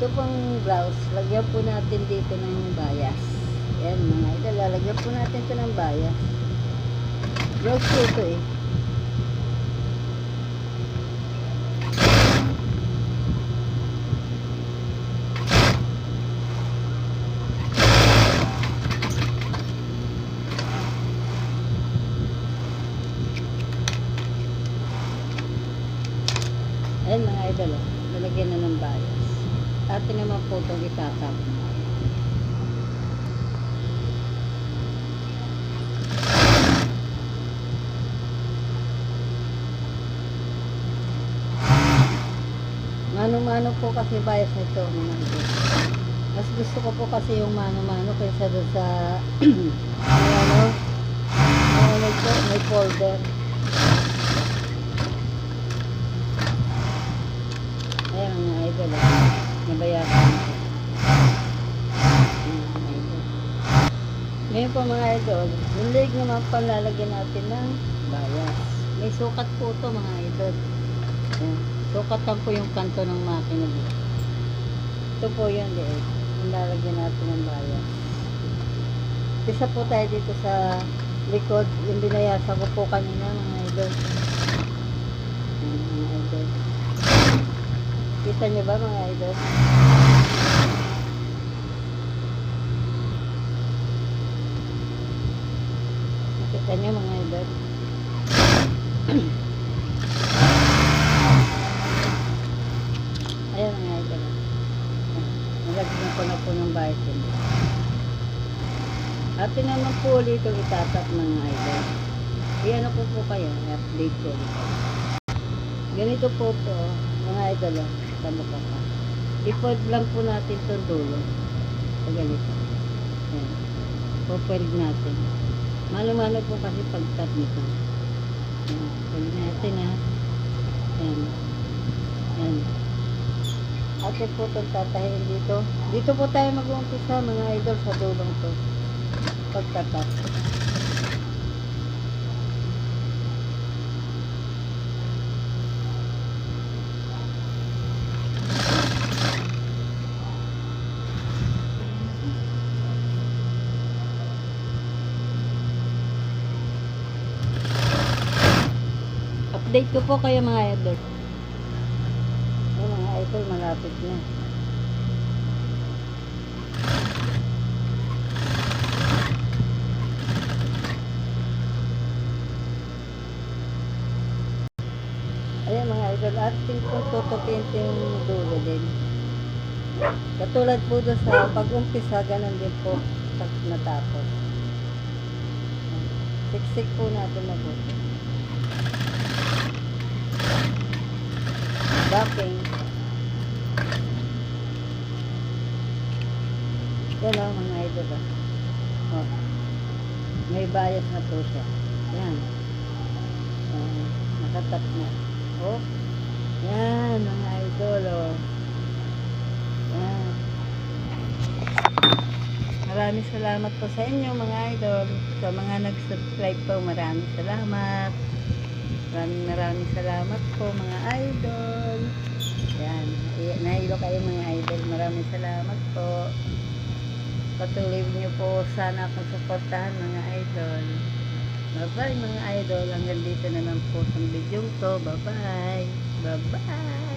Ito pang blouse, lagyan po natin dito ng bias. Ayan mga idol, lalagyan po natin ito ng bias. Blouse po ito eh. Ayan mga idol, lalagyan na ng bias. Atin naman po itong itatap. Mano-mano po kasi bias nito mga idol. Mas gusto ko po kasi yung mano-mano kaysa doon sa may folder. Ayan mga idol, nabayasan ko. Ngayon po mga idol, yung leg naman palalagyan natin ng bias. May sukat po ito mga idol. Ayan. Sukatan po yung kanto ng makina dito. Ito po yun leg. Yung lalagyan natin ng bias. Isa po tayo dito sa likod. Yung binayasan ko po kanina mga idol. Ayan mga idol. Kita nyo ba mga idol? Kita nyo mga idol? Ayan mga idol. Nalagyan ko na po ng biting. Atin naman po ulit itong itatap mga idol. Iyan ako po kayo. I-update ko ulit. Ganito po ito mga idol. Tama po ka. I-fold lang po natin itong dulo. So ganito. Ayan. Po-fold natin. Malo-malo po kasi pag-tap nito. Ayan. Fold natin ha. Ayan. Ayan. Atin po itong tatahin dito. Dito po tayo mag-uumpisa mga idol sa dulong to. Pagtatap. Update ko po kayo mga idol. Ay, mga idol, malapit na. Ayan mga idol, atin po tutupin yung dulo din. Katulad po doon sa pag-umpisa, ganun din po natapos. Siksik po natin mabuti. Backing. Yan o mga idol. Oh. May bias na po siya. Yan. Nakatap na. Oh. Yan mga idol. Oh. Yan. Maraming salamat po sa inyo mga idol. Sa mga nag-subscribe po, maraming salamat. Maraming salamat po mga idol. Yan. Nahilo kayo mga idol. Maraming salamat po. Patuloy niyo po sana akong suportahan mga idol. Bye bye mga idol. Hanggang dito na lang po sa video to. Bye bye. Bye bye.